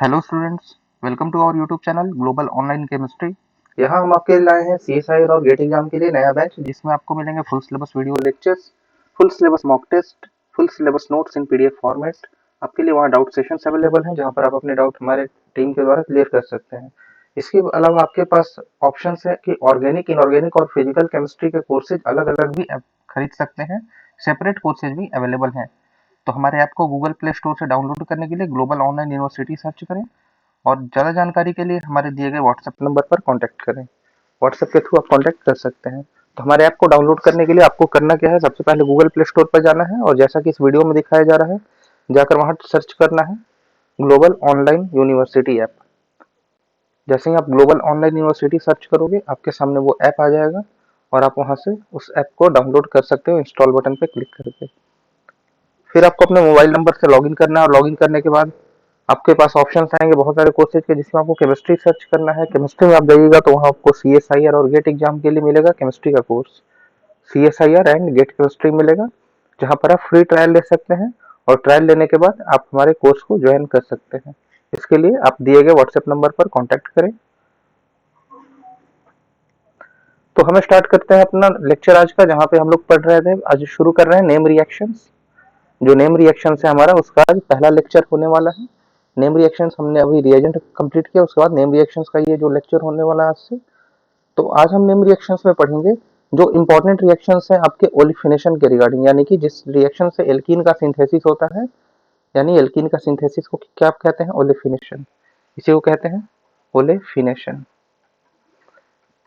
Hello students, welcome to our YouTube channel global online chemistry. यहाँ हम आपके लिए लाए हैं सीएसआई और गेट एग्जाम के लिए नया बैच, जिसमें आपको मिलेंगे full syllabus video lectures, full syllabus mock test, full syllabus notes in PDF format. आपके लिए वहाँ डाउट सेशंस अवेलेबल हैं, जहाँ पर आप अपने डाउट हमारे टीम के द्वारा क्लियर कर सकते हैं। इसके अलावा आपके पास ऑप्शन है कि ऑर्गेनिक, इनऑर्गेनिक और फिजिकल केमिस्ट्री के कोर्सेज अलग अलग भी खरीद सकते हैं। सेपरेट कोर्सेज भी अवेलेबल हैं। तो हमारे ऐप को गूगल प्ले स्टोर से डाउनलोड करने के लिए ग्लोबल ऑनलाइन यूनिवर्सिटी सर्च करें और ज़्यादा जानकारी के लिए हमारे दिए गए व्हाट्सएप नंबर पर कांटेक्ट करें। व्हाट्सएप के थ्रू आप कांटेक्ट कर सकते हैं। तो हमारे ऐप को डाउनलोड करने के लिए आपको करना क्या है, सबसे पहले गूगल प्ले स्टोर पर जाना है और जैसा कि इस वीडियो में दिखाया जा रहा है, जाकर वहां सर्च करना है ग्लोबल ऑनलाइन यूनिवर्सिटी ऐप। जैसे ही आप ग्लोबल ऑनलाइन यूनिवर्सिटी सर्च करोगे, आपके सामने वो ऐप आ जाएगा और आप वहां से उस ऐप को डाउनलोड कर सकते हो इंस्टॉल बटन पर क्लिक करके। फिर आपको अपने मोबाइल नंबर से लॉगिन करना है और लॉगिन करने के बाद आपके पास ऑप्शंस आएंगे बहुत सारे कोर्सेज के, जिसमें आपको केमिस्ट्री सर्च करना है। केमिस्ट्री में आप जाइएगा तो वहाँ आपको सीएसआईआर और गेट एग्जाम के लिए मिलेगा केमिस्ट्री का course, CSIR and GATE chemistry मिलेगा, जहाँ पर आप फ्री ट्रायल ले सकते हैं और ट्रायल लेने के बाद आप हमारे कोर्स को ज्वाइन कर सकते हैं। इसके लिए आप दिए गए व्हाट्सएप नंबर पर कॉन्टैक्ट करें। तो हमें स्टार्ट करते हैं अपना लेक्चर आज का, जहाँ पे हम लोग पढ़ रहे थे। आज शुरू कर रहे हैं नेम रिएक्शंस। जो नेम रिएक्शन है हमारा, उसका आज पहला लेक्चर होने वाला है। नेम रिएक्शंस हमने अभी रिएजेंट कंप्लीट किया, उसके बाद नेम रिएक्शंस का ये जो लेक्चर होने वाला है आज से। तो आज हम नेम रिएक्शंस में पढ़ेंगे जो इंपॉर्टेंट रिएक्शंस हैं आपके ओलिफिनेशन के रिगार्डिंग, यानी कि जिस रिएक्शन से एल्कीन का सिंथेसिस होता है, यानी एल्कीन का सिंथेसिस को क्या आप कहते हैं, ओलिफिनेशन। इसी को कहते हैं ओलिफिनेशन।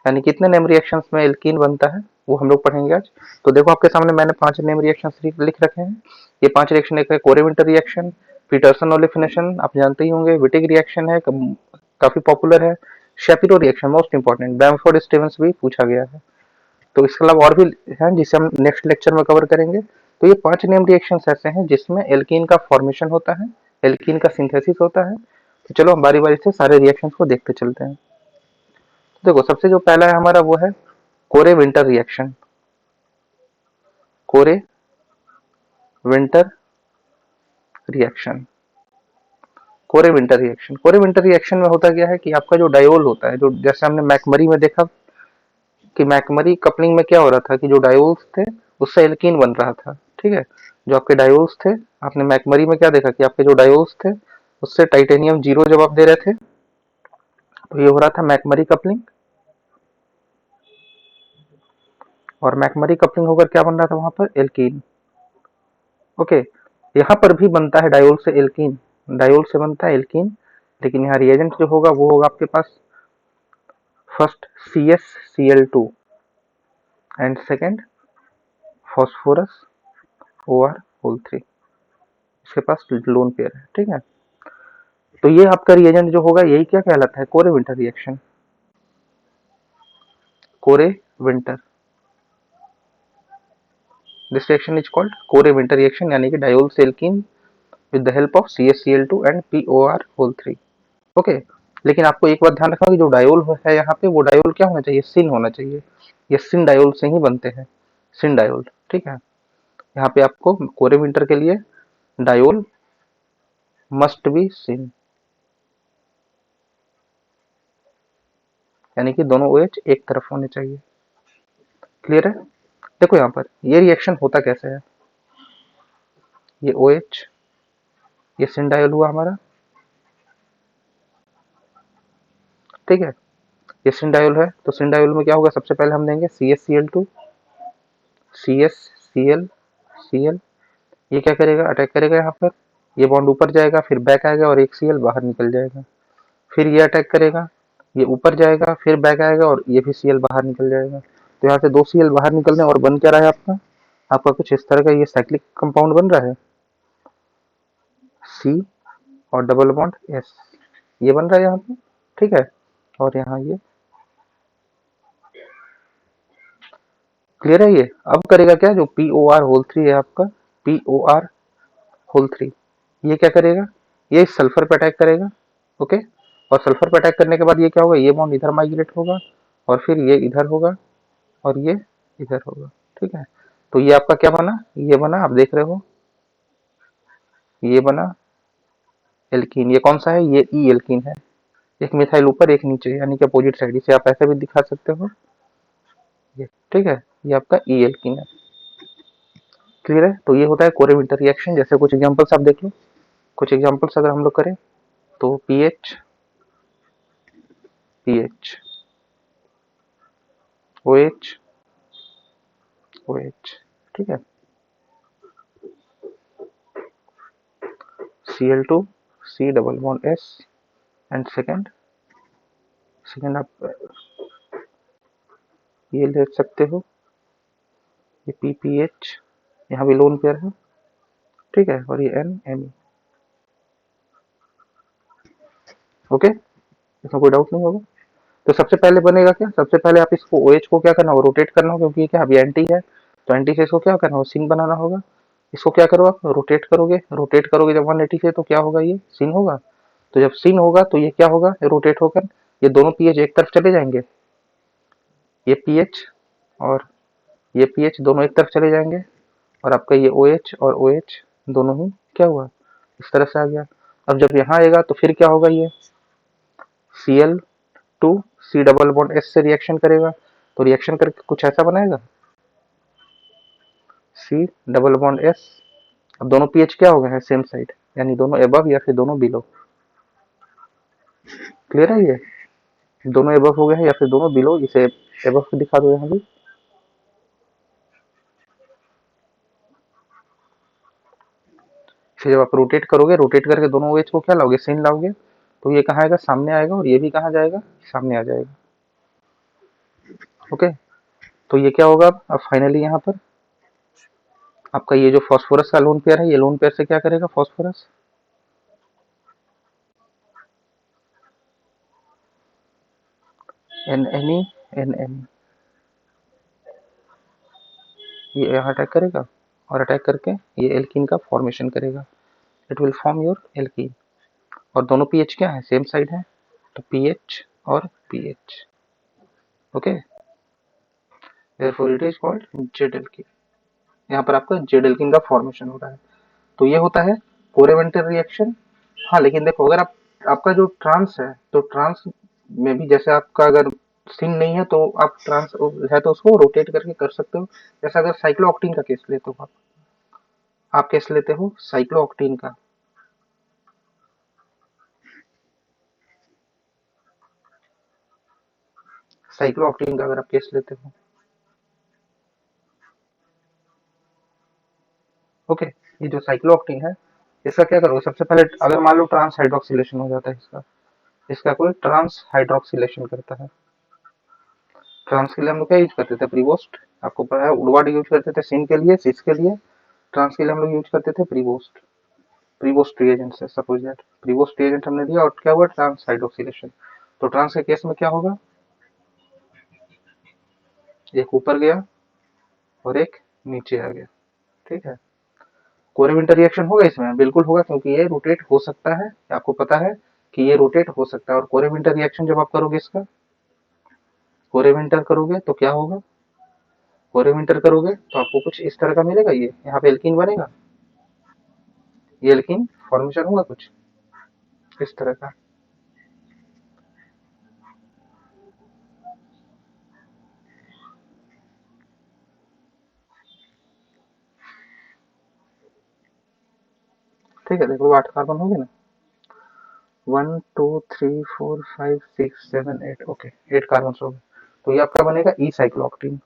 यानी कितने नेम रिएक्शंस में एल्कीन बनता है वो हम लोग पढ़ेंगे आज। तो देखो आपके सामने मैंने 5 नेम रिएक्शंस लिख रखे हैं। ये 5 रिएक्शन, एक है कोरेविंटर रिएक्शन, पीटरसन ओलिफिनेशन आप जानते ही होंगे, विटिक रिएक्शन है, काफी पॉपुलर है, Shapiro reaction most important, Bamford Stevens भी पूछा गया है। तो इसके अलावा और भी हैं जिसे हम नेक्स्ट लेक्चर में कवर करेंगे। तो ये 5 नेम रिएक्शंस ऐसे हैं जिसमें एल्कीन का फॉर्मेशन होता है, एल्कीन का सिंथेसिस होता है। तो चलो हम बारी बारी से सारे रिएक्शंस को देखते चलते हैं। देखो सबसे जो पहला है हमारा वो है कोरे विंटर रिएक्शन। कोरे विंटर रिएक्शन, कोरे विंटर रिएक्शन। कोरे विंटर रिएक्शन में होता क्या है कि आपका जो डायोल होता है, जो जैसे हमने मैकमरी में देखा कि मैकमरी कपलिंग में क्या हो रहा था कि जो डायोल्स थे उससे एल्कीन बन रहा था। ठीक है, जो आपके डायोल्स थे, आपने मैकमरी में क्या देखा कि आपके जो डायोल्स थे उससे टाइटेनियम जीरो जब आप दे रहे थे, तो ये हो रहा था मैकमरी कपलिंग। और मैकमरी कपलिंग होकर क्या बन रहा था वहां पर, एल्कीन। ओके, यहाँ पर भी बनता है डायोल से एल्कीन, डायोल से बनता है एल्कीन, लेकिन यहाँ रिएजेंट जो होगा वो होगा आपके पास first CsCl2 and second phosphorus OR3। इसके पास लोन पेयर है। ठीक है, तो ये आपका रिएजेंट जो होगा यही क्या कहलाता है, कोरे विंटर रिएक्शन। कोरे winter, this reaction is called कोरे विंटर रिएक्शन, यानी कि डायोल से alkene with the help of CsCl2 and POR3। Okay, लेकिन आपको एक बात ध्यान रखना कि जो डायोल है यहाँ पे, वो डायोल क्या होना चाहिए, सिन होना चाहिए। ये सिन डायोल से ही बनते हैं, सिन डायोल। ठीक है, यहाँ पे आपको कोरे विंटर के लिए डायोल मस्ट बी सिन, यानी कि दोनों OH एक तरफ होने चाहिए। क्लियर है। देखो यहाँ पर ये रिएक्शन होता कैसे है, ये OH, ये सिन डायोल हुआ हमारा। ठीक है, ये सिन डायोल है, तो सिन डायोल में क्या होगा, सबसे पहले हम देंगे CsCl2, CsCl, ये क्या करेगा, अटैक करेगा यहाँ पर, ये बॉन्ड ऊपर जाएगा, फिर बैक आएगा और एक Cl बाहर निकल जाएगा। फिर ये अटैक करेगा, ये ऊपर जाएगा, फिर बैक आएगा और ये भी Cl बाहर निकल जाएगा। तो यहाँ से 2 Cl बाहर निकलने और बन क्या रहा है आपका, आपका कुछ इस तरह का ये साइक्लिक कंपाउंड बन रहा है, C और डबल बॉन्ड S, ये बन रहा है यहाँ पे। ठीक है, और यहाँ ये क्लियर है। ये अब करेगा क्या, जो POR3 है आपका, POR3, ये क्या करेगा, ये सल्फर पे अटैक करेगा। ओके, और सल्फर पे अटैक करने के बाद ये क्या होगा, ये बॉन्ड इधर माइग्रेट होगा और फिर ये इधर होगा और ये इधर होगा। ठीक है, तो ये आपका क्या बना, ये बना, आप देख रहे हो, ये बना एल्कीन। ये कौन सा है? ये ई एल्कीन है। एक मिथाइल ऊपर एक नीचे, यानी कि अपोजिट साइड। इसे आप ऐसे भी दिखा सकते हो, ये ठीक है, ये आपका ई एल्कीन है। क्लियर है? तो ये होता है कोरेविंटर रिएक्शन। जैसे कुछ एग्जांपल्स आप देख लो, कुछ एग्जांपल्स अगर हम लोग करें तो पीएच, पीएच, ओएच, ओएच, ठीक है, Cl2, C double bond S, and second, second आप ये ले सकते हो, ये PPH, यहाँ भी लोन पेयर है, ठीक है, और ये NMe। ओके, इसमें कोई डाउट नहीं होगा। तो सबसे पहले बनेगा क्या? सबसे पहले आप इसको OH को क्या करना होगा? रोटेट करना होगा, क्योंकि क्या अभी एंटी है, तो एंटी से इसको क्या करना होगा? सिन बनाना होगा। इसको क्या करो आप? रोटेट करोगे। रोटेट करोगे जब 180 से, तो क्या होगा? ये सिन होगा। तो जब सिन होगा तो ये क्या होगा? रोटेट होकर ये दोनों पीएच एक तरफ चले जाएंगे, ये पीएच और ये पीएच दोनों एक तरफ चले जाएंगे, और आपका ये OH और OH दोनों ही क्या हुआ? इस तरह से आ गया। अब जब यहाँ आएगा तो फिर क्या होगा? ये Cl2 C double bond S से रिएक्शन करेगा, तो रिएक्शन करके कुछ ऐसा बनाएगा, C डबल बॉन्ड S। अब दोनों पीएच क्या हो गए हैं? सेम साइड, यानी दोनों एबव या फिर दोनों बिलो। क्लियर है? ये दोनों एबव हो गए हैं या फिर दोनों बिलो। इसे एबव दिखा दो यहाँ भी। फिर जब आप रोटेट करोगे, रोटेट करके दोनों OH को क्या लाओगे? सिन लाओगे, तो ये कहाँ आएगा? सामने आएगा, और ये भी कहाँ जाएगा? सामने आ जाएगा। ओके, तो ये क्या होगा? अब फाइनली यहाँ पर आपका ये जो फॉस्फोरस का लोन पेयर है, ये लोन पेयर से क्या करेगा? फॉस्फोरस NNE, NNE, ये यहाँ अटैक करेगा, और अटैक करके ये एल्कीन का फॉर्मेशन करेगा। It will form your alkene. और दोनों पीएच क्या है? सेम साइड है, तो पीएच और pH. Okay, therefore it is called Z alkene. यहाँ पर आपका जेड एल्कीन का फॉर्मेशन हो रहा है। तो ये होता है कोरेवेंटर रिएक्शन। हाँ, लेकिन देखो, अगर आप आपका जो ट्रांस है, तो ट्रांस में भी जैसे आपका अगर सिन नहीं है, तो आप ट्रांस है तो उसको रोटेट करके कर सकते हो। जैसे अगर साइक्लोऑक्टीन का केस लेते हो, आप केस लेते हो साइक्लोऑक्टीन का, साइक्लोऑक्टीन का अगर आप केस लेते हो, ओके, ये जो साइक्लोऑक्टीन है, इसका क्या करोगे? सबसे पहले अगर मान लो ट्रांस हाइड्रोक्सिलेशन हो जाता है इसका, इसका कोई ट्रांस हाइड्रोक्सिलेशन करता है। ट्रांस के लिए हम लोग क्या यूज करते थे? प्रीवोस्ट। आपको पता है उडवार्ड यूज करते थे सिन के लिए, सिस के लिए। ट्रांस के लिए हम लोग यूज करते थे प्रीवोस्ट। प्रीवोस्ट रिएजेंट से सपोज दैट प्रीवोस्ट रिएजेंट हमने दिया, और क्या हुआ? Trans hydroxylation. तो ट्रांस के केस में क्या होगा? एक ऊपर गया और एक नीचे आ गया, ठीक है। कोरेविंटर रिएक्शन होगा इसमें? बिल्कुल होगा, क्योंकि ये रोटेट हो सकता है। आपको पता है कि ये रोटेट हो सकता है। और कोरेविंटर रिएक्शन जब आप करोगे, इसका कोरेविंटर करोगे तो क्या होगा? कोरेविंटर करोगे तो आपको कुछ इस तरह का मिलेगा। ये यहाँ पे एल्कीन बनेगा, ये एल्कीन फॉर्मेशन होगा कुछ इस तरह का। ठीक है, देखो 8 कार्बन हो गए ना, 1 2 3 4 5 6 7 8, ओके, 8 कार्बन हो गए। तो ये आपका बनेगा ई साइक्लोऑक्टीन।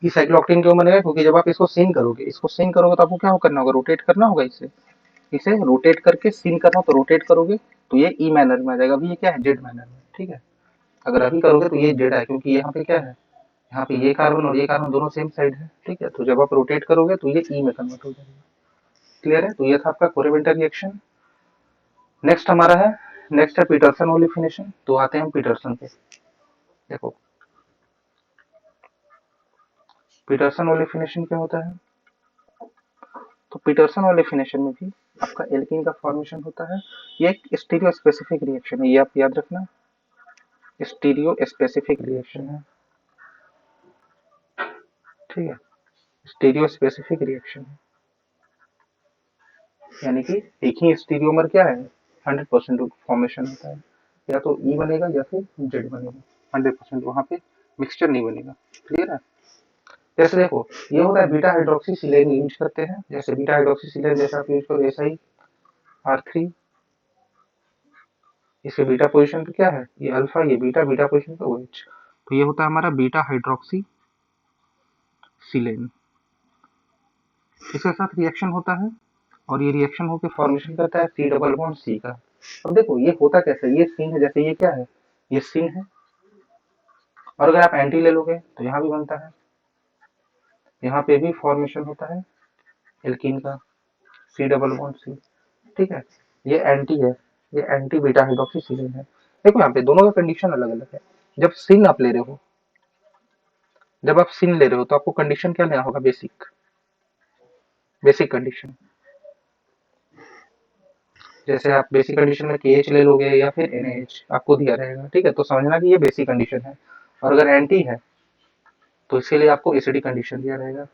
ई साइक्लोऑक्टीन क्यों बनेगा? क्योंकि जब आप इसको सीन करोगे, इसको सीन करोगे तो आपको क्या करना होगा? रोटेट करना होगा इसे। इसे रोटेट करके सीन करना, तो रोटेट करोगे तो ये ई मैनर में आ जाएगा। अभी ये क्या है? जेड मैनर में, ठीक है। अगर अभी करोगे तो ये जेड है, क्योंकि यहाँ पे क्या है? यहाँ पे ये कार्बन और ये कार्बन दोनों सेम साइड है, ठीक है। तो जब आप रोटेट करोगे तो ये ई में कन्वर्ट हो जाएगा। क्लियर है? तो ये था आपका कोरेविंटर रिएक्शन। नेक्स्ट हमारा है, नेक्स्ट है पीटरसन ओलिफिनेशन। तो आते हैं हम पीटरसन पे। देखो, पीटरसन ओलिफिनेशन क्या होता है? तो पीटरसन ओलिफिनेशन में भी आपका एल्कीन का फॉर्मेशन होता है। ये एक स्टीरियो स्पेसिफिक रिएक्शन है, ये आप याद रखना। स्टीरियो स्पेसिफिक रिएक्शन है, ठीक है, स्टीरियो स्पेसिफिक रिएक्शन है। यानी कि एक ही स्टीरियोमर क्या है 100% फॉर्मेशन होता है, या तो ई बनेगा या फिर जेड बनेगा, 100% वहां पे मिक्सचर नहीं बनेगा। क्लियर है? जैसे देखो ये होता है बीटा हाइड्रोक्सी सिलेन यूज करते हैं, जैसे बीटा हाइड्रोक्सी सिलेन जैसे आप यूज करो SiR3, इसके बीटा पोजीशन पे क्या है ये अल्फा, ये बीटा, बीटा पोजीशन पे OH, तो ये होता है हमारा बीटा हाइड्रोक्सी सिलेन। इसके साथ रिएक्शन होता है और ये रिएक्शन होकर फॉर्मेशन करता है सी डबल बॉन्ड सी का। अब देखो ये होता कैसे, ये सीन है, जैसे ये क्या है, ये सीन है, और अगर आप एंटी ले लोगे तो यहाँ भी बनता है, यहाँ पे भी फॉर्मेशन होता है एल्कीन का सी डबल बॉन्ड सी। ठीक है, ये एंटी है, ये एंटी बीटा हाइड्रोक्सी सिलेन है। देखो यहाँ पे दोनों का कंडीशन अलग अलग है। जब सिन आप ले रहे हो, जब आप सिन ले रहे हो तो आपको कंडीशन क्या लेना होगा, बेसिक, बेसिक कंडीशन। जैसे आप बेसिक कंडीशन में KH ले लोगे या फिर NaH आपको दिया रहेगा, ठीक है, तो समझना कि ये बेसिक कंडीशन है। और अगर एंटी है तो इसके लिए आपको एसिडिक कंडीशन दिया रहेगा,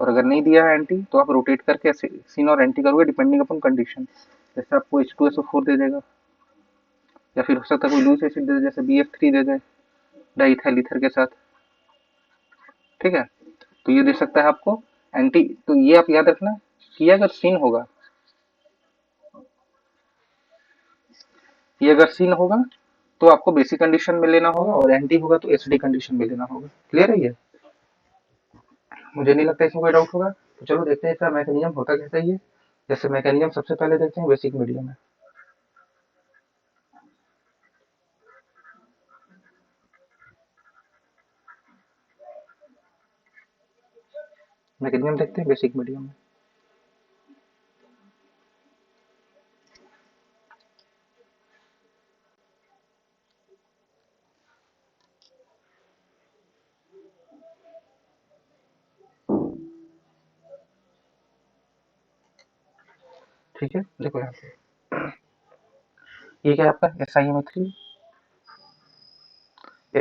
और अगर नहीं दिया है एंटी तो आप रोटेट करके सिन और एंटी करोगे डिपेंडिंग अपॉन कंडीशन। जैसे आपको H2SO4 दे देगा, या फिर हो सकता है कोई लूज एसिड दे दे, जैसे BF3 दे दे डाइथाइल ईथर के साथ। ठीक है, तो ये दे सकता है आपको एंटी। तो ये आप याद रखना कि अगर सिन होगा, ये अगर सिन होगा तो आपको बेसिक कंडीशन में लेना होगा, और एंटी होगा तो एसिडिक कंडीशन में लेना होगा। क्लियर है ये? मुझे नहीं लगता इसमें कोई डाउट होगा। तो चलो देखते हैं इसका मैकेनिज्म होता कैसा ही है। जैसे मैकेनिज्म सबसे पहले देखते हैं बेसिक मीडियम में। मैकेनिज्म देखते हैं बेसिक मीडियम में। ठीक है, देखो यहाँ पे ये क्या है आपका SiMa3।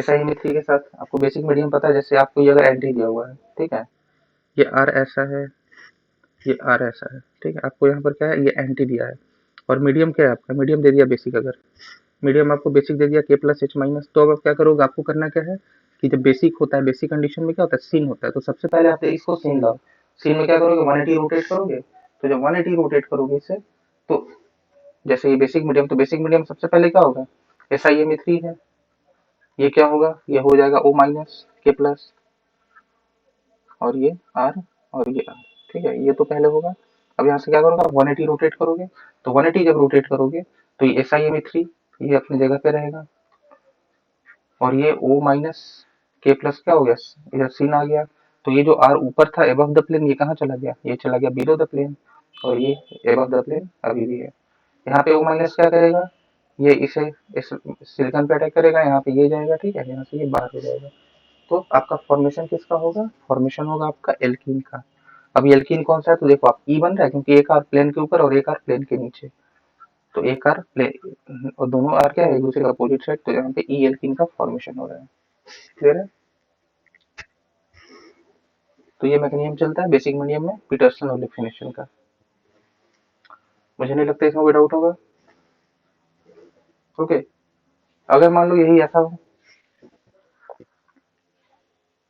SiMa3 के साथ आपको बेसिक मीडियम पता है, जैसे आपको ये अगर एंटी दिया हुआ है, ठीक है, ये R ऐसा है, ये R ऐसा है, ठीक है, आपको यहाँ पर क्या है, ये एंटी दिया है, और मीडियम क्या है आपका, मीडियम दे दिया बेसिक। अगर मीडियम आपको बेसिक दे दिया K+H-, तो अब आप क्या करोगे, आपको करना क्या है कि जब बेसिक होता है, बेसिक कंडीशन में क्या होता है, सीन होता है, तो सबसे पहले आप इसको सीन लाओ। सीन में क्या करोगे, 180 रोटेट करोगे, तो जब 180 रोटेट करोगे इसे, तो जैसे ये बेसिक मीडियम, तो बेसिक मीडियम सबसे पहले क्या होगा, SiMa3 है, ये क्या होगा, ये हो जाएगा O- K+, और ये R, और ये R। ठीक है, ये तो पहले होगा। अब यहाँ से क्या करोगे, आप 180 रोटेट करोगे, तो 180 जब रोटेट करोगे तो ये SiMa3 ये अपनी जगह पे रहेगा, और ये O- K+ क्या हो गया, इधर सीन आ गया। तो ये जो R ऊपर था एबव द प्लेन, ये कहाँ चला गया, ये चला गया बिलो द प्लेन, और ये एबव द प्लेन अभी भी है। यहाँ पे O- क्या करेगा, ये इसे इस सिलिकॉन पे अटैक करेगा, यहाँ पे ये जाएगा, ठीक है, यहाँ से ये बाहर हो जाएगा। तो आपका फॉर्मेशन किसका होगा, फॉर्मेशन होगा आपका एल्कीन का। अब एल्कीन कौन सा है, तो देखो आप ई बन रहा है, क्योंकि एक आर प्लेन के ऊपर और एक आर प्लेन के नीचे, तो एक आर प्लेन और दोनों आर क्या है एक दूसरे का अपोजिट साइड, तो यहाँ पे ई एल्कीन का फॉर्मेशन हो रहा है। क्लियर है? तो ये मैकेनिज्म चलता है बेसिक मीडियम में पीटरसन और लिफिनेशन का। मुझे नहीं लगता इसमें कोई डाउट होगा। ओके, अगर मान लो यही ऐसा हो,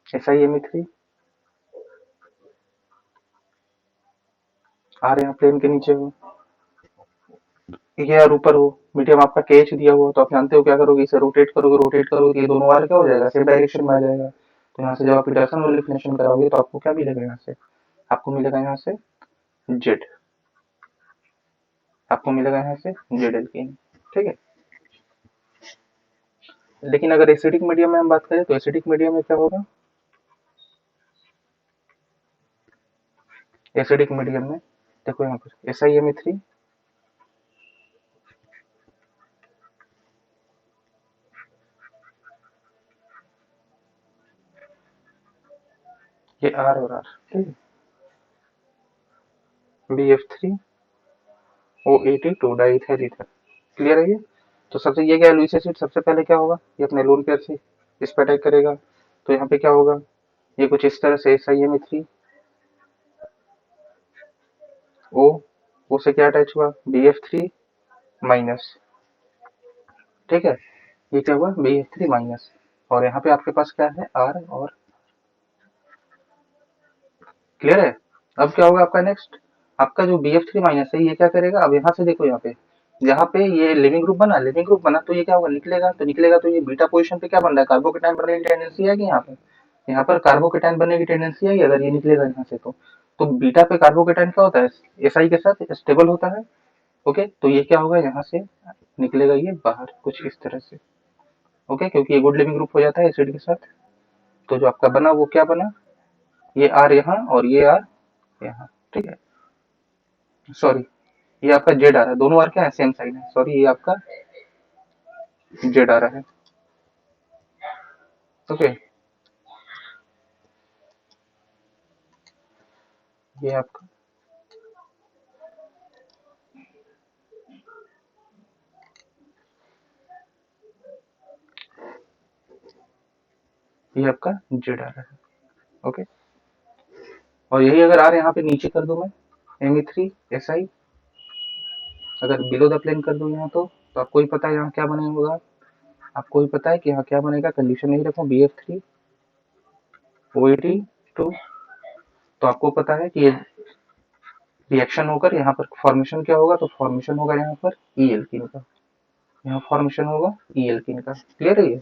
SiMa3 आर यहाँ प्लेन के नीचे हो, ये यार ऊपर हो, मीडियम आपका KH दिया हुआ, तो आप जानते हो क्या करोगे, इसे रोटेट करोगे, रोटेट करोगे तो ये दोनों बार क्या हो जाएगा, सेम डायरेक्शन में आ जाएगा। तो यहाँ से जब आप पीटरसन और लिफिनेशन कराओगे तो आपको क्या मिलेगा, यहाँ से आपको मिलेगा यहाँ से जेड, आपको मिलेगा यहाँ से जेड एल्कीन। ठीक है, लेकिन अगर एसिडिक मीडियम में हम बात करें तो एसिडिक मीडियम में क्या होगा, एसिडिक मीडियम में देखो यहाँ पर SiMa3 ये R और R, ठीक है, BF3 O82 diethyl ether. Clear है ये? तो सबसे ये क्या है, लुईस एसिड सबसे पहले क्या होगा, ये अपने लोन पेयर से इस पर अटैक करेगा, तो यहाँ पे क्या होगा, ये कुछ इस तरह से SiMa3 ओ से क्या अटैच हुआ, BF3 माइनस, ठीक है, ये क्या हुआ BF3 माइनस, और यहाँ पे आपके पास क्या है R और, क्लियर है। अब क्या होगा आपका नेक्स्ट, आपका जो BF3 माइनस है ये क्या करेगा, अब यहाँ से देखो यहाँ पे ये लिविंग ग्रुप बना तो ये क्या होगा, निकलेगा तो ये बीटा पोजीशन पे क्या बन रहा है, कार्बोकेटाइन बनने की टेंडेंसी है कि यहाँ पर कार्बोकेटाइन बनने की टेंडेंसी है अगर ये निकलेगा यहाँ से तो बीटा पे कार्बोकेटाइन क्या होता है, SI के साथ स्टेबल होता है। ओके, तो ये क्या होगा, यहाँ से निकलेगा ये बाहर कुछ इस तरह से। ओके, क्योंकि ये गुड लिविंग ग्रुप हो जाता है एसिड के साथ, तो जो आपका बना वो क्या बना, ये R यहाँ और ये R यहाँ, ठीक है, सॉरी ये आपका जेड आ रहा है, दोनों आर क्या है, सेम साइड है, सॉरी ये आपका जेड आ रहा है। ओके, ये आपका जेड आ रहा है। ओके, और यही अगर आर यहाँ पे नीचे कर दूं मैं, Me3SI अगर बिलो द प्लेन कर दूं यहाँ तो आपको ही पता है यहाँ क्या बनेगा, आपको ही पता है कि यहाँ क्या बनेगा, कंडीशन नहीं रखूं BF3OAT2, तो आपको पता है कि ये रिएक्शन होकर यहाँ पर फॉर्मेशन क्या होगा, तो फॉर्मेशन होगा यहाँ पर ई एल्कीन का, यहाँ फॉर्मेशन होगा ई एल्कीन का। क्लियर है ये,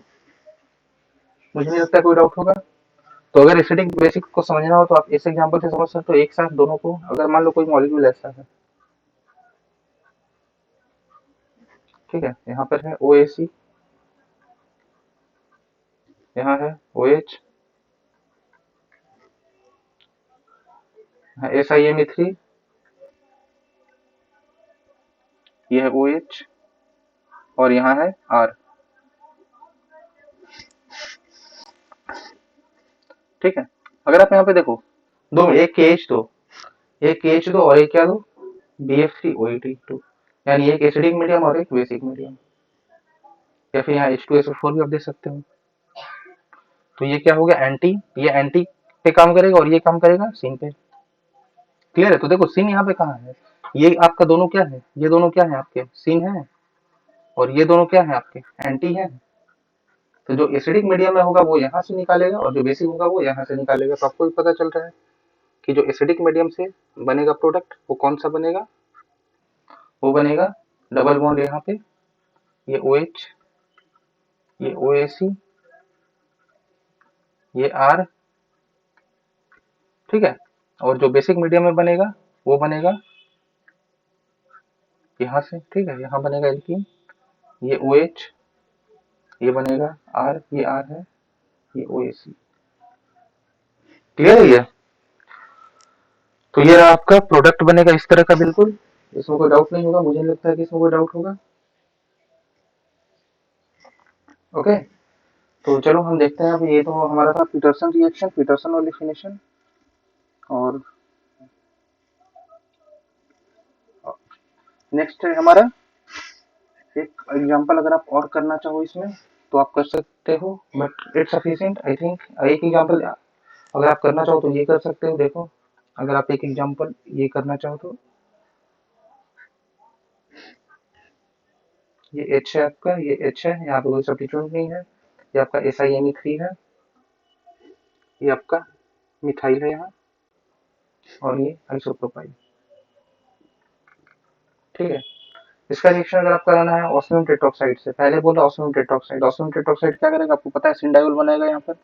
मुझे नहीं लगता कोई डाउट होगा। तो अगर एसिडिक बेसिक को समझना हो तो आप इस एग्जांपल से समझ सकते हो एक साथ दोनों को। अगर मान लो कोई मॉलिक्यूल ऐसा है, ठीक है, यहाँ पर है OAC, यहाँ है OH, SiMe3, ये है OH और यहाँ है R, ठीक है। अगर आप यहाँ पे देखो दो, एक KH दो, एक KH दो और एक क्या दो, BF3OAT2, यानी एक एसिडिक मीडियम और एक बेसिक मीडियम, या फिर यहाँ H2SO4 भी आप दे सकते हो। तो ये क्या हो गया एंटी, ये एंटी पे काम करेगा और ये काम करेगा सिन पे। क्लियर है, तो देखो सिन यहाँ पे कहाँ है, ये आपका दोनों क्या है, ये दोनों क्या है आपके सिन है, और ये दोनों क्या है आपके एंटी है। तो जो एसिडिक मीडियम में होगा वो यहाँ से निकालेगा और जो बेसिक होगा वो यहाँ से निकालेगा। तो आपको भी पता चल रहा है कि जो एसिडिक मीडियम से बनेगा प्रोडक्ट वो कौन सा बनेगा, वो बनेगा डबल बॉन्ड यहाँ पे, ये OH, ये OAC, ये R, ठीक है। और जो बेसिक मीडियम में बनेगा वो बनेगा यहाँ से, ठीक है, यहाँ बनेगा एल्कीन, ये OH, ये बनेगा R, ये R है, ये OAC। क्लियर है ये, तो ये रहा आपका प्रोडक्ट बनेगा इस तरह का, बिल्कुल इसमें कोई डाउट नहीं होगा, मुझे नहीं लगता है कि इसमें कोई डाउट होगा। ओके, तो चलो हम देखते हैं। अब ये तो हमारा था पीटरसन रिएक्शन, पीटरसन ओलिफिनेशन, और नेक्स्ट है हमारा एक एग्जांपल। अगर आप और करना चाहो इसमें तो आप कर सकते हो, but it's sufficient I think. एक एग्जांपल अगर आप करना चाहो तो ये कर सकते हो। देखो अगर आप एक एग्जांपल ये करना चाहो तो ये H है आपका, ये H है, यहाँ पे कोई सब्स्टिट्यूट नहीं है, ये आपका SiMe3 है, ये आपका मिथाइल है यहाँ, और ये आइसोप्रोपाइल, ठीक है। इसका रिएक्शन अगर आपका कराना है ऑस्मियम टेट्रोक्साइड से, पहले बोला ऑस्मियम टेट्रोक्साइड, ऑस्मियम टेट्रोक्साइड क्या करेगा आपको पता है, सिंडायोल बनाएगा यहाँ पर,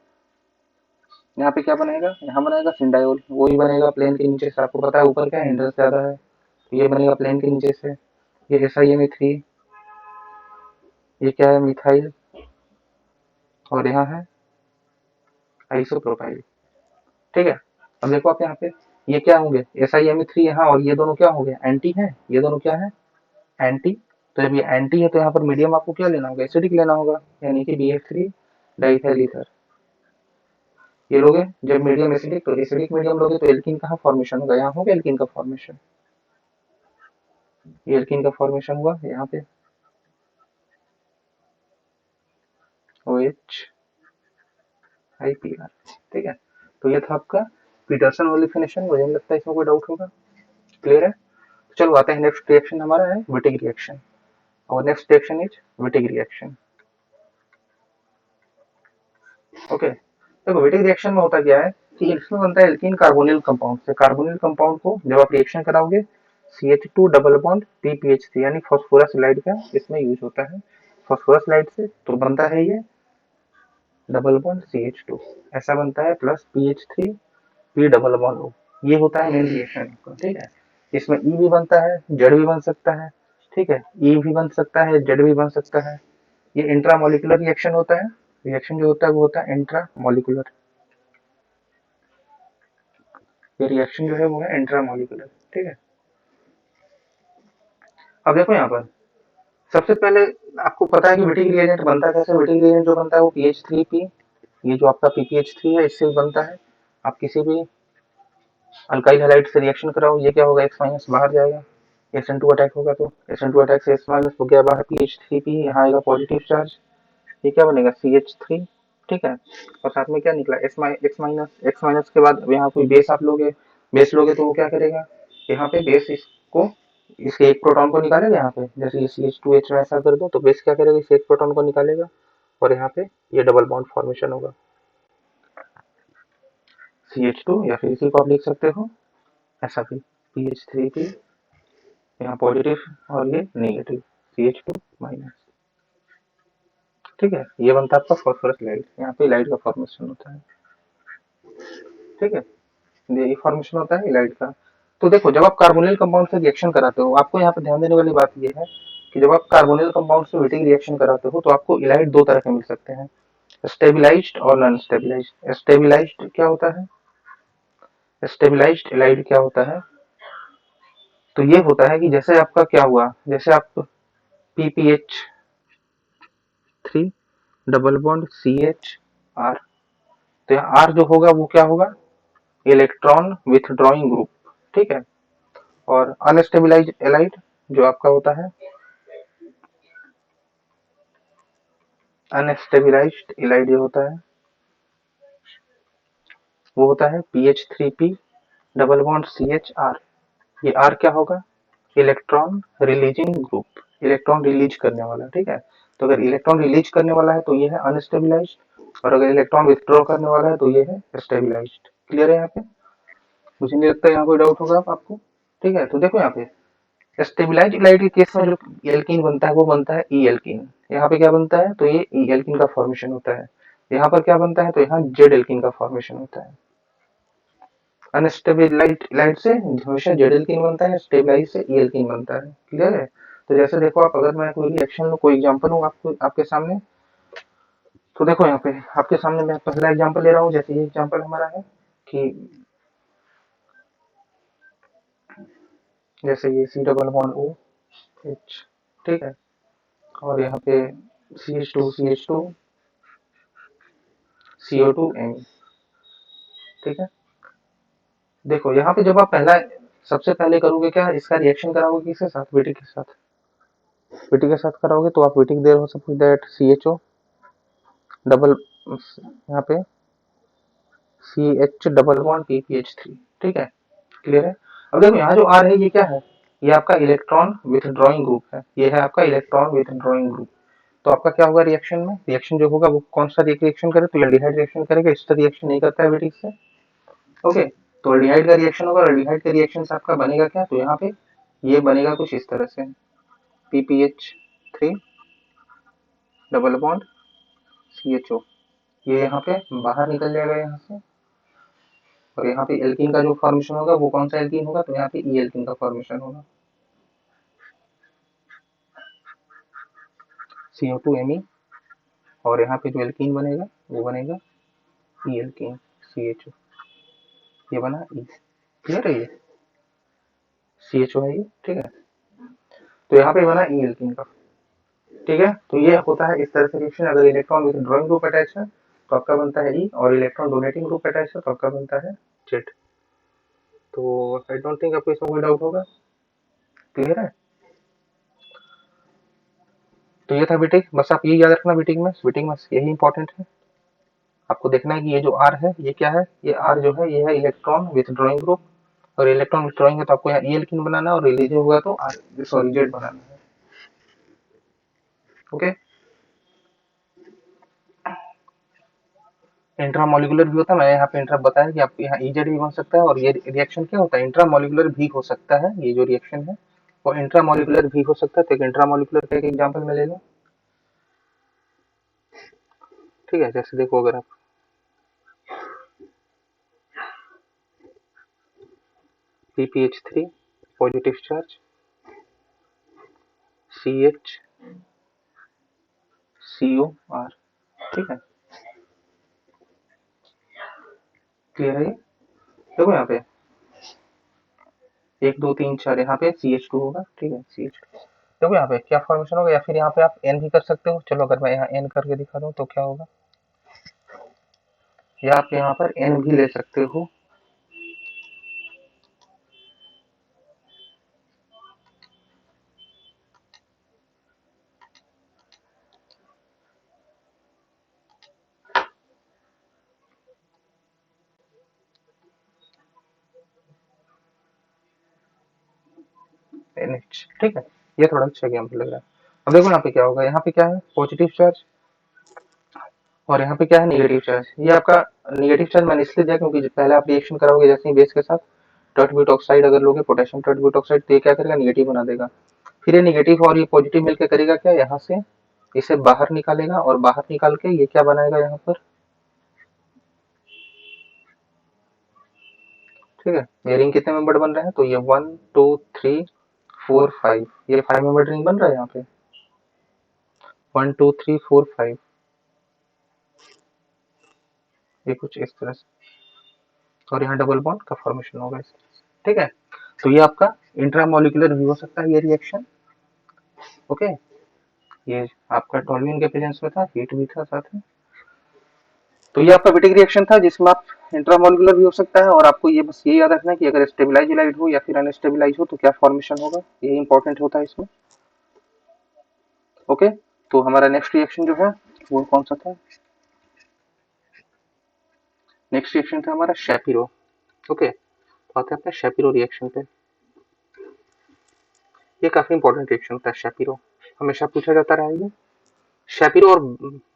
यहाँ पे क्या बनाएगा, यहाँ बनाएगा सिंडायोल, वही बनेगा प्लेन के नीचे से। आपको पता है ऊपर क्या हिंड्रेंस ज्यादा है, तो ये बनेगा प्लेन के नीचे से। ये SiMe3, ये क्या है मिथाइल, और यहाँ है आइसोप्रोपाइल, ठीक है। अब देखो आप यहाँ पे ये क्या होंगे, SiMe3 यहाँ, और ये दोनों क्या हो गए एंटी है, ये दोनों क्या है एंटी। तो जब ये एंटी है तो यहाँ पर मीडियम आपको क्या लेना होगा, एसिडिक लेना होगा, यानी कि BF3 डाइथाइल ईथर। ये लोगे जब मीडियम एसिडिक, तो एसिडिक मीडियम लोगे तो एल्कीन कहाँ फॉर्मेशन होगा, यहाँ होगा एल्कीन का फॉर्मेशन, ये एल्कीन का फॉर्मेशन हुआ यहाँ पे OH IPR, ठीक है। तो ये था आपका पीटरसन ओलिफिनेशन, मुझे नहीं लगता इसमें कोई डाउट होगा। क्लियर है। चलो आते हैं, नेक्स्ट रिएक्शन हमारा है विटिक रिएक्शन। और next reaction is Wittig reaction. Okay, देखो विटिक रिएक्शन में होता क्या है कि इसमें बनता है एल्कीन कार्बोनिल कंपाउंड से। कार्बोनिल कंपाउंड को जब आप रिएक्शन कराओगे, CH2 डबल बॉन्ड PPH3 यानी फास्फोरस लाइट का इसमें यूज होता है। फास्फोरस लाइट से तो बनता है ये डबल बॉन्ड CH2, ऐसा बनता है, plus PH3 P double bond O। ये होता है मेन रिएक्शन का, ठीक है। इसमें E भी बनता है, जेड भी बन सकता है, ठीक है, E भी बन सकता है, जेड भी बन सकता है। ये इंट्रामोलिकुलर रिएक्शन होता है। रिएक्शन जो होता है वो होता है इंट्रामोलिकुलर। ये रिएक्शन जो है वो है इंट्रामोलिकुलर, ठीक है। अब देखो यहाँ पर सबसे पहले आपको पता है कि विटिक रिएजेंट बनता कैसे। विटिक रिएजेंट जो बनता है वो PH3P, ये जो आपका PPH3 है इससे बनता है। आप किसी भी अल्काइल हैलाइड से रिएक्शन कराओ, ये क्या होगा, X माइनस बाहर जाएगा, SN2 अटैक होगा तो SN2 अटैक से X माइनस हो गया बाहर, PH3P यहाँ आएगा पॉजिटिव चार्ज, ये क्या बनेगा CH3, ठीक है। और साथ में क्या निकला X माइनस के बाद यहाँ कोई बेस आप लोगे, बेस लोगे तो वो क्या करेगा, यहाँ पे बेस इसको, इसके एक प्रोटॉन को निकालेगा यहाँ पे, जैसे ये CH2H में ऐसा कर दो तो बेस क्या करेगा, इस एक प्रोटॉन को निकालेगा और यहाँ पे ये डबल बॉन्ड फॉर्मेशन होगा CH2, या फिर इसी को आप लिख सकते हो ऐसा भी PH3P, यहाँ पॉजिटिव और ये नेगेटिव CH2 माइनस, ठीक है। ये बनता है आपका फॉस्फोरस लाइट, यहाँ पे लाइट का फॉर्मेशन होता है, ठीक है। ये फॉर्मेशन होता है इलाइट का। तो देखो जब आप कार्बोनिल कंपाउंड से रिएक्शन कराते हो, आपको यहाँ पे ध्यान देने वाली बात ये है कि जब आप कार्बोनिल कंपाउंड से विटिक रिएक्शन कराते हो तो आपको इलाइट दो तरह के मिल सकते हैं, स्टेबिलाईज्ड और नॉन स्टेबिलाईज्ड। स्टेबिलाईज्ड क्या होता है, स्टेबिलाईज्ड इलाइट क्या होता है, तो ये होता है कि जैसे आपका क्या हुआ, जैसे आप PPH3 डबल बॉन्ड CHR, तो यहाँ R जो होगा वो क्या होगा, इलेक्ट्रॉन विथड्रॉइंग ग्रुप, ठीक है। और अनस्टेबिलाईज्ड एलाइड जो आपका होता है, अनस्टेबिलाईज्ड एलाइड जो होता है वो होता है PH3P डबल बॉन्ड CHR। ये R क्या होगा, electron releasing group, electron release करने वाला, ठीक है। तो अगर इलेक्ट्रॉन रिलीज करने वाला है तो ये है अनस्टेबिलाईज्ड, और अगर इलेक्ट्रॉन विथड्रॉ करने वाला है तो ये है स्टेबिलाईज्ड। क्लियर है यहाँ पे, मुझे नहीं लगता यहाँ कोई डाउट होगा आपको, ठीक है। तो देखो यहाँ पे स्टेबिलाईज्ड इलाइट के केस में जो एल्कीन बनता है वो बनता है ई एल्कीन। यहाँ पे क्या बनता है, तो ये ई एल्कीन का फॉर्मेशन होता है। यहाँ पर क्या बनता है, तो यहाँ जेड एल्कीन का फॉर्मेशन होता है। अनस्टेबिलाईज्ड इलाइट से हमेशा जेड एल्कीन बनता है, स्टेबिलाईज से ई एल्कीन बनता है। क्लियर है। तो जैसे देखो आप, अगर मैं कोई रिएक्शन लूँ, कोई एग्जांपल हूँ आपको आपके सामने, तो देखो यहाँ पे आपके सामने मैं पहला एग्जांपल ले रहा हूँ। जैसे ये एग्जांपल हमारा है कि जैसे ये C डबल बॉन्ड OH, ठीक है, और यहाँ पे CH2 CO2 Me, ठीक है। देखो यहाँ पे जब आप पहला सबसे पहले करोगे क्या, इसका रिएक्शन कराओगे किसके साथ, विटिक के साथ, विटिक के साथ कराओगे तो आप विटिक देर हो सपोज दैट CHO डबल, यहाँ पे CH डबल बॉन्ड PPH3, ठीक है। क्लियर है। अब देखो यहाँ जो R है ये क्या है, ये आपका इलेक्ट्रॉन विथड्रॉइंग ग्रुप है, ये है आपका इलेक्ट्रॉन विथड्रॉइंग ग्रुप। तो आपका क्या होगा रिएक्शन में, रिएक्शन जो होगा वो कौन सा रिएक्शन करे, तो एल्डिहाइड रिएक्शन करेगा, इस तरह रिएक्शन नहीं करता है विटिक से। ओके, तो एल्डिहाइड का रिएक्शन होगा, एल्डिहाइड का रिएक्शन से आपका बनेगा क्या, तो यहाँ पे ये बनेगा कुछ इस तरह से, PPH3 डबल बॉन्ड CHO, ये यहाँ पे बाहर निकल जाएगा यहाँ से, और यहाँ पे एल्कीन का जो फॉर्मेशन होगा वो कौन सा एल्कीन होगा, तो यहाँ पे ई एल्कीन का फॉर्मेशन होगा, CO2Me, और यहाँ पे जो एल्कीन बनेगा वो बनेगा ई एल्कीन CHO, ये बना ई। क्लियर है, ये CHO है ये, ठीक है। तो यहाँ पे बना ई एल्कीन का, ठीक है। तो ये होता है इस तरह से रिएक्शन। अगर electron with drawing group attach है तो आपका बनता है ई, और इलेक्ट्रॉन डोनेटिंग ग्रुप अटैच है तो आपका बनता है जेड। तो आई डोंट थिंक आपको इसमें कोई डाउट होगा। क्लियर है। तो ये था बीटिक, बस आप यही याद रखना, बीटिक में यही इंपॉर्टेंट है। आपको देखना है कि ये जो आर है ये क्या है, ये आर जो है ये है इलेक्ट्रॉन विथ ड्रॉइंग ग्रुप, और इलेक्ट्रॉन विथड्रॉइंग है तो आपको यहाँ ई एल्कीन बनाना है, और रिलीज होगा तो सॉरी जेड बनाना है। ओके, इंट्रामोलिकुलर भी होता है, मैंने यहाँ पे इंट्रा बताया कि आपको यहाँ इजेड भी बन सकता है। और ये रिएक्शन क्या होता है, इंट्रामोलिकुलर भी हो सकता है, ये जो रिएक्शन है वो इंट्रामोलिकुलर भी हो सकता है। तो एक इंट्रामोलिकुलर का एक एग्जाम्पल मैं ले लूँ, ठीक है। जैसे देखो, अगर आप PPH3 पॉजिटिव चार्ज, CHCOR, ठीक है, क्लियर है ये? देखो यहाँ पे 1 2 3 4 यहाँ पे CH2 होगा, ठीक है, CH2। देखो यहाँ पे क्या फॉर्मेशन होगा, या फिर यहाँ पे आप N भी कर सकते हो। चलो अगर मैं यहाँ N करके दिखा दूँ तो क्या होगा, या आप यहाँ पर N भी ले सकते हो। NH, ठीक है, ये थोड़ा अच्छा एग्जाम्पल लग रहा है। अब देखो यहाँ पे क्या होगा, यहाँ पे क्या है, पॉजिटिव चार्ज, और यहाँ पे क्या है, निगेटिव चार्ज। ये आपका निगेटिव चार्ज मैंने इसलिए दिया क्योंकि पहले आप रिएक्शन कराओगे जैसे ही बेस के साथ टर्ट ऑक्साइड अगर लोगे, पोटेशियम टर्ट ऑक्साइड, तो ये क्या करेगा, निगेटिव बना देगा। फिर ये निगेटिव और ये पॉजिटिव मिलकर करेगा क्या, यहाँ से इसे बाहर निकालेगा, और बाहर निकाल के ये क्या बनाएगा यहाँ पर, ठीक है। ये रिंग कितने मेंबर बन रहे हैं, तो ये 1 2 3 4 5, ये 5 मेंबर रिंग बन रहा है यहाँ पे, 1 2 3 4 5, ये कुछ इस तरह से, और यहाँ डबल बॉन्ड का फॉर्मेशन होगा इस तरह से, ठीक है। तो ये आपका इंट्रामोलिकुलर भी हो सकता है ये रिएक्शन। ओके, ये आपका टॉल्यूइन के प्रेजेंस में था, हीट भी था साथ में। तो ये आपका विटिक रिएक्शन था जिसमें आप इंट्रामोलिकुलर भी हो सकता है, और आपको ये बस ये याद रखना है कि अगर स्टेबिलाइज लाइट हो या फिर अनस्टेबिलाइज हो तो क्या फॉर्मेशन होगा, ये इंपॉर्टेंट होता है इसमें। ओके, तो हमारा नेक्स्ट रिएक्शन जो है वो कौन सा था, नेक्स्ट रिएक्शन था हमारा शैपिरो। ओके, तो आते हैं अपने शैपिरो रिएक्शन पे। ये काफी इंपॉर्टेंट रिएक्शन होता है शैपिरो, हमेशा पूछा जाता रहा है। शैपिरो और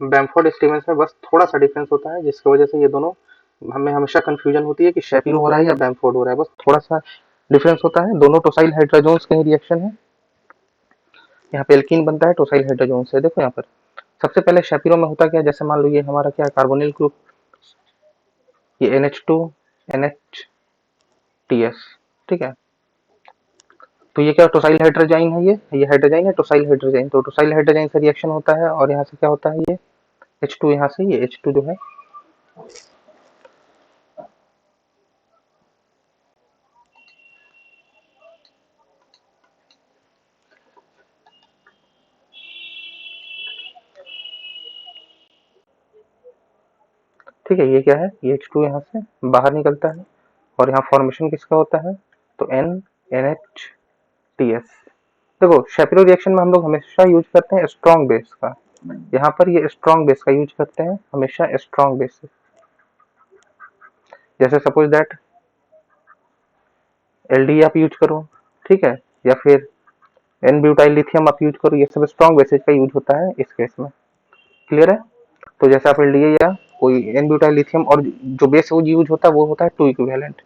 बैम्फोर्ड स्टीवेंस में बस थोड़ा सा डिफरेंस होता है, जिसकी वजह से ये दोनों हमें हमेशा कंफ्यूजन होती है कि शैपिरो हो रहा है या बैम्फोर्ड हो रहा है, बस थोड़ा सा डिफरेंस होता है। दोनों टोसाइल हाइड्रोजोन्स के रिएक्शन है, यहाँ पे एल्कीन बनता है, टोसाइल हाइड्रोजोन से। देखो यहाँ पर सबसे पहले शैपिरो में होता क्या है, जैसे मान लो ये हमारा क्या है, कार्बोनिल ग्रुप, ये NH2 NHTS, ठीक है। तो ये क्या टोसाइल हाइड्रोजाइन है, ये हाइड्रोजाइन है, टोसाइल हाइड्रोजाइन। तो टोसाइल हाइड्रोजाइन से रिएक्शन होता है, और यहाँ से क्या होता है, ये H2, यहाँ से ये H2 जो है, ठीक है, ये क्या है, ये H2 यहाँ से बाहर निकलता है, और यहाँ फॉर्मेशन किसका होता है, तो NNHTS। देखो शैपिरो रिएक्शन में हम लोग हमेशा यूज करते हैं स्ट्रॉन्ग बेस का, यहाँ पर ये स्ट्रॉन्ग बेस का यूज करते हैं हमेशा, स्ट्रॉन्ग बेस। जैसे सपोज दैट LD आप यूज करो, ठीक है, या फिर एन ब्यूटाइल लिथियम आप यूज करो, ये सब स्ट्रॉन्ग बेसिस का यूज होता है इस केस में, क्लियर है। तो जैसे आप LDA या कोई एन ब्यूटाइल लिथियम, और जो बेस यूज होता है वो होता है टू इक्विवेलेंट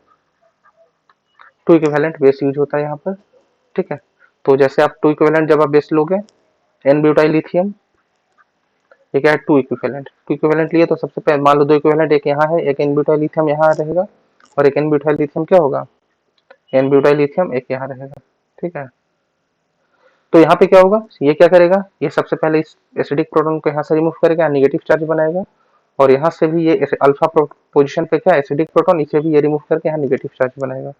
बेस यूज होता है यहाँ पर, ठीक है। तो जैसे आप टू इक्विवेलेंट जब आप बेस लोगे, एन ब्यूटाइल लिथियम, ये क्या है, टू इक्विवेलेंट लिए तो सबसे पहले मान लो दो इक्विवेलेंट, एक यहाँ है, एक एन ब्यूटाइल लिथियम यहाँ रहेगा, और एक एन ब्यूटाइल लिथियम क्या होगा, एन ब्यूटाइल लिथियम एक यहाँ रहेगा, ठीक है। तो यहाँ पे क्या होगा, ये क्या करेगा, ये सबसे पहले इस एसिडिक प्रोटॉन को यहाँ से रिमूव करेगा, नेगेटिव चार्ज बनाएगा, और यहाँ से भी ये अल्फा पोजीशन पे क्या एसिडिक प्रोटॉन, इसे भी ये रिमूव करके यहाँ नेगेटिव चार्ज बनाएगा।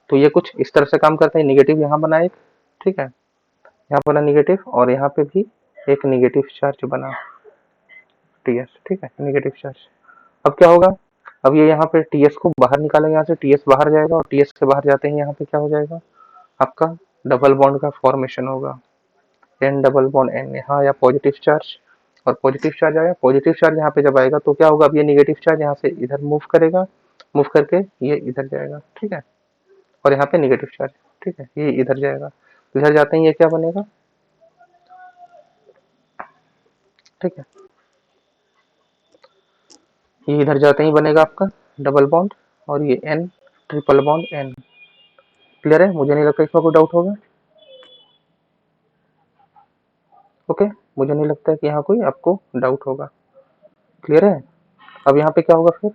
तो ये कुछ इस तरह से काम करता है, नेगेटिव यहाँ बना एक, ठीक है, यहाँ बना नेगेटिव, और यहाँ पे भी एक नेगेटिव चार्ज बना TS, ठीक है, नेगेटिव चार्ज। अब क्या होगा, अब ये यहाँ पे TS को बाहर निकालेंगे, यहाँ से TS बाहर जाएगा, और TS से बाहर जाते ही यहाँ पे क्या हो जाएगा, आपका डबल बॉन्ड का फॉर्मेशन होगा, N डबल बॉन्ड N, यहाँ या पॉजिटिव चार्ज, और पॉजिटिव चार्ज आया, पॉजिटिव चार्ज यहाँ पे जब आएगा तो क्या होगा, अब ये नेगेटिव चार्ज यहाँ से इधर मूव करेगा, मूव करके ये इधर जाएगा, ठीक है। और यहाँ पे निगेटिव चार्ज, ठीक है, ये इधर जाएगा, इधर जाते ही ये क्या बनेगा, ठीक है, ये इधर जाते ही बनेगा आपका डबल बॉन्ड और ये N triple bond N। Clear है, मुझे नहीं लगता इसमें कोई डाउट होगा। ओके, मुझे नहीं लगता है कि यहाँ कोई आपको डाउट होगा। क्लियर है। अब यहाँ पे क्या होगा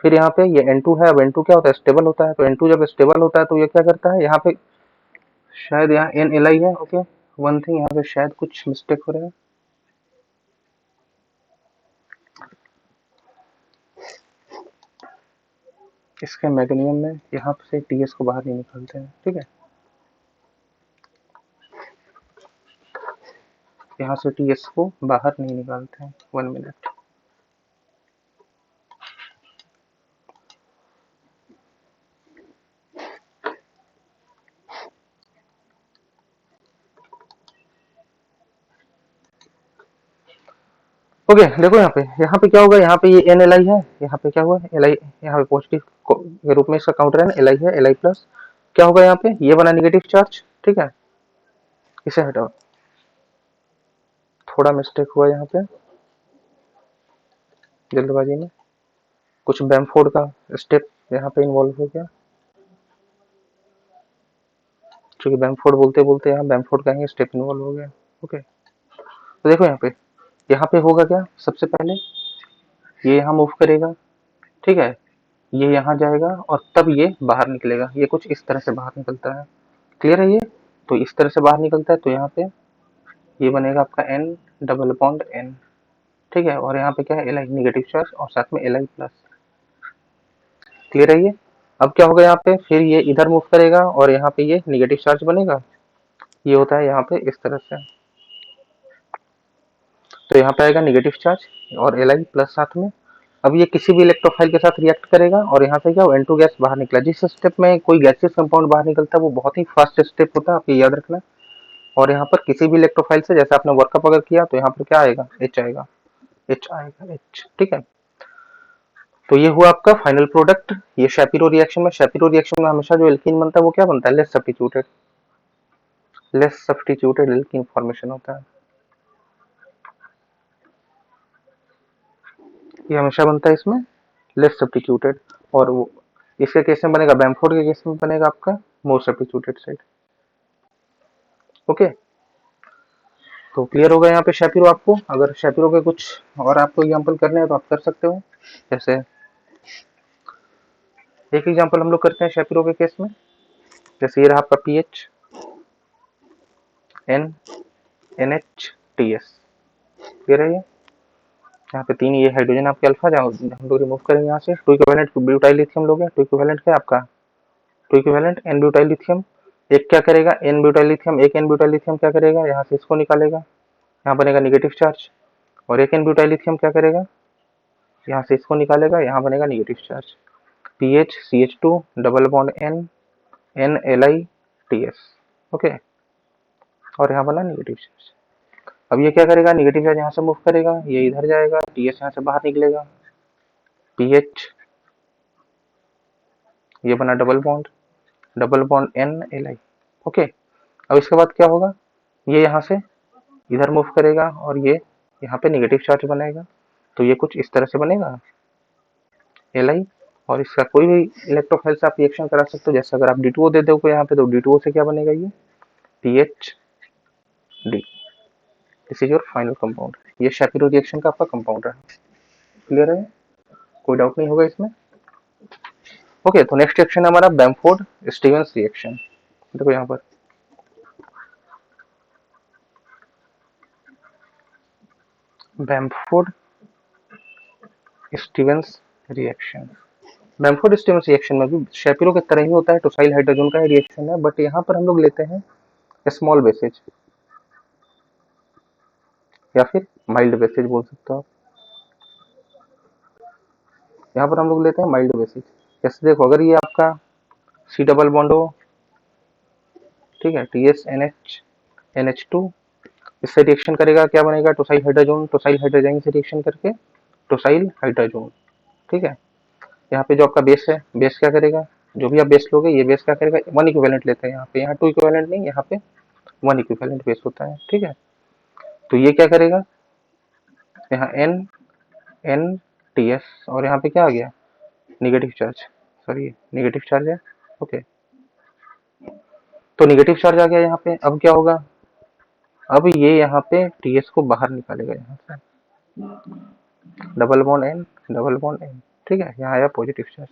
फिर यहाँ पे ये N2 है। अब N2 क्या होता है, स्टेबल होता है। तो N2 जब स्टेबल होता है तो ये क्या करता है, यहाँ पे शायद यहाँ NLi है। ओके, वन थिंग, यहाँ पे शायद कुछ मिस्टेक हो रहा है। इसके मैग्नीशियम में यहाँ से TS को बाहर नहीं निकालते हैं, ठीक है, यहाँ से TS को बाहर नहीं निकालते हैं। 1 मिनट। ओके, देखो यहाँ पे क्या होगा, यहाँ पे ये NLi है, यहाँ पे क्या हुआ Li, यहाँ पे पॉजिटिव के रूप में इसका काउंटर है ना, Li है, Li प्लस क्या होगा, यहाँ पे ये बना नेगेटिव चार्ज, ठीक है, इसे हटाओ, थोड़ा मिस्टेक हुआ यहाँ पे जल्दबाजी में, कुछ बैमफोर्ड का स्टेप यहाँ पे इन्वॉल्व हो गया, क्योंकि बैमफोर्ड बोलते बोलते यहाँ बैमफोर्ड का ही स्टेप इन्वॉल्व हो गया। ओके, तो देखो यहाँ पे होगा क्या, सबसे पहले ये यहाँ मूव करेगा, ठीक है, ये यहाँ जाएगा और तब ये बाहर निकलेगा, ये कुछ इस तरह से बाहर निकलता है। क्लियर है ये, तो इस तरह से बाहर निकलता है, तो यहाँ पे ये बनेगा आपका N डबल बॉन्ड N, ठीक है, और यहाँ पे क्या है Li निगेटिव चार्ज और साथ में Li प्लस। क्लियर है ये। अब क्या होगा, यहाँ पे फिर ये इधर मूव करेगा और यहाँ पे ये निगेटिव चार्ज बनेगा, ये होता है यहाँ पे इस तरह से, तो यहाँ पे आएगा निगेटिव चार्ज और Li प्लस साथ में। अब ये किसी भी इलेक्ट्रोफाइल के साथ रिएक्ट करेगा और यहाँ से क्या N2 गैस बाहर निकला। जिस स्टेप में कोई गैसियस कंपाउंड बाहर निकलता है वो बहुत ही फास्ट स्टेप होता है, आप ये याद रखना। और यहाँ पर किसी भी इलेक्ट्रोफाइल से जैसे आपने वर्कअप अगर किया तो यहाँ पर क्या आएगा, H आएगा, H आएगा, H, ठीक है। तो ये हुआ आपका फाइनल प्रोडक्ट। ये शैपिरो रिएक्शन में हमेशा जो एल्कीन बनता है वो क्या बनता है, लेस सब्स्टिट्यूटेड एल्कीन फॉर्मेशन होता है, ये हमेशा बनता है इसमें लेस सब्स्टिट्यूटेड। और वो इसके केस में बनेगा, बैमफोर्ड के केस में बनेगा आपका मोर सब्स्टिट्यूटेड साइड। ओके, तो क्लियर होगा यहाँ पे शैपिरो। आपको अगर शैपिरो के कुछ और आपको एग्जांपल करने हैं तो आप कर सकते हो। जैसे एक एग्जांपल हम लोग करते हैं शैपिरो के केस में, जैसे ये रहा आपका PH N NH TS। Clear है ये, यहाँ पे 3 ये हाइड्रोजन आपके अल्फा, जहाँ हम लोग रिमूव करेंगे यहाँ से। 2 इक्विवेलेंट ब्यूटाइल लिथियम लोगे, 2 इक्विवेलेंट क्या आपका, 2 इक्विवेलेंट N ब्यूटाइल लिथियम। एक क्या करेगा N ब्यूटाइल लिथियम, एक N ब्यूटाइल लिथियम क्या करेगा, यहाँ से इसको निकालेगा, यहाँ बनेगा निगेटिव चार्ज। और एक N ब्यूटाइल लिथियम क्या करेगा, यहाँ से इसको निकालेगा, यहाँ बनेगा negative charge. PH CH2 double bond N NLi TS। Okay, और यहाँ बना निगेटिव चार्ज। अब ये क्या करेगा, निगेटिव चार्ज यहाँ से मूव करेगा, ये इधर जाएगा, TS यहाँ से बाहर निकलेगा, PH ये बना डबल बॉन्ड NLi। ओके, अब इसके बाद क्या होगा, ये यहाँ से इधर मूव करेगा और ये यहाँ पे निगेटिव चार्ज बनेगा, तो ये कुछ इस तरह से बनेगा Li। और इसका कोई भी इलेक्ट्रोफाइल से आप रिएक्शन करा सकते हो। जैसे अगर आप D2O दे दोगे यहाँ पे तो D2O से क्या बनेगा, ये PHD। This is your final compound. ये शैपिरो रिएक्शन का आपका कंपाउंड है। क्लियर है, कोई डाउट नहीं होगा इसमें। ओके, तो नेक्स्ट रिएक्शन है हमारा बैमफोर्ड स्टीवेंस रिएक्शन। देखो यहाँ पर Bamford Stevens reaction, Bamford Stevens reaction में भी शैपिरो की तरह ही होता है, टोसाइल हाइड्रोजन का ही रिएक्शन है, बट यहाँ पर हम लोग लेते हैं स्मॉल बेसेज या फिर माइल्ड बेसेज बोल सकते हो आप। यहाँ पर हम लोग लेते हैं माइल्ड बेसेज। जैसे देखो, अगर ये आपका C डबल बॉन्ड हो, ठीक है, TS NH2, इससे रिएक्शन करेगा, क्या बनेगा, टोसाइल हाइड्रोजन से रिएक्शन करके टोसाइल हाइड्रोजन, ठीक है। यहाँ पे जो आपका बेस है, बेस क्या करेगा, जो भी आप बेस लोगे ये बेस क्या करेगा, 1 इक्विवेलेंट लेता है यहाँ पे, यहाँ 2 इक्विवेलेंट नहीं, यहाँ पे 1 इक्विवेलेंट बेस होता है, ठीक है। तो ये क्या करेगा, यहाँ एन एन टी एस, और यहाँ पे क्या आ गया, negative charge, sorry negative charge है, ओके। तो निगेटिव चार्ज आ गया यहाँ पे, अब क्या होगा, अब ये यहाँ पे टी एस को बाहर निकालेगा यहाँ से, double bond N, double bond N, ठीक है, यहाँ आया पॉजिटिव चार्ज।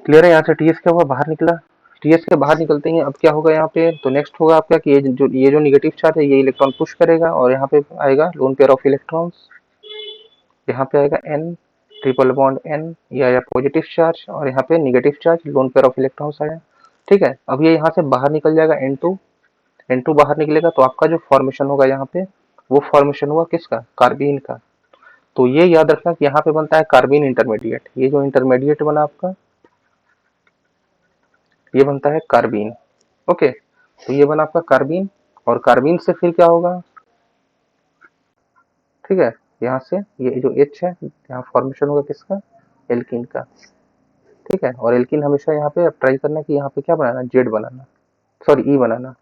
क्लियर है, यहाँ से टी एस क्या हुआ, बाहर निकला। टी एस के बाहर निकलते ही अब क्या होगा यहाँ पे, तो नेक्स्ट होगा आपका कि ये जो निगेटिव चार्ज है ये इलेक्ट्रॉन पुश करेगा, और यहाँ पे आएगा लोन पेयर ऑफ इलेक्ट्रॉन्स, यहाँ पे आएगा एन, ट्रिपल बॉन्ड एन, ये आया पॉजिटिव चार्ज, और यहाँ पे negative charge, lone pair of electrons आया, ठीक है। अब ये यहाँ से बाहर निकल जाएगा N2, N2 बाहर निकलेगा, तो आपका जो फॉर्मेशन होगा यहाँ पे, वो फॉर्मेशन हुआ किसका, कार्बीन का। तो ये याद रखना कि यहाँ पे बनता है कार्बीन इंटरमीडिएट, ये जो इंटरमीडिएट बना आपका, ये बनता है कार्बीन, ओके। तो ये बना आपका कार्बीन, और कार्बीन से फिर क्या होगा, ठीक है, यहाँ से ये जो H है, यहाँ फॉर्मेशन होगा किसका, एल्कीन का, ठीक है। और एल्कीन हमेशा यहाँ पे ट्राई करना कि यहाँ पे क्या बनाना, जेड बनाना, सॉरी ई बनाना,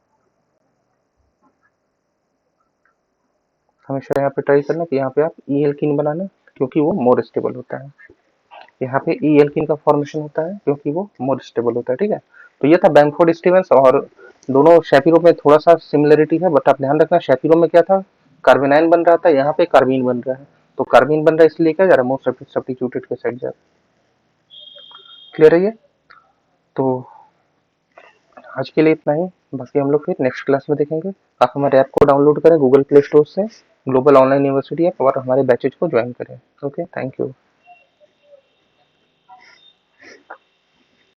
हमेशा यहाँ पे ट्राई करना कि यहाँ पे आप ई एल्कीन बनाना, क्योंकि वो मोर स्टेबल होता है। यहाँ पे ई एल्कीन का फॉर्मेशन होता है क्योंकि वो मोर स्टेबल होता है, ठीक है। तो ये था बैम्फोर्ड स्टीवेंस, और दोनों शैपिरो में थोड़ा सा सिमिलरिटी है, बट आप ध्यान रखना शैपिरो में क्या था, कार्बेनाइन बन रहा था, यहाँ पे कार्बीन बन रहा है। तो कार्बीन बन रहा है इसलिए क्या जा रहा है, मोर सब्स्टिट्यूटेड के साइड जा रहा है। क्लियर है ये। तो आज के लिए इतना ही, बाकी हम लोग फिर नेक्स्ट क्लास में देखेंगे। आप हमारे ऐप को डाउनलोड करें गूगल प्ले स्टोर से, ग्लोबल ऑनलाइन यूनिवर्सिटी ऐप, और हमारे बैचेज को ज्वाइन करें। Okay, thank you.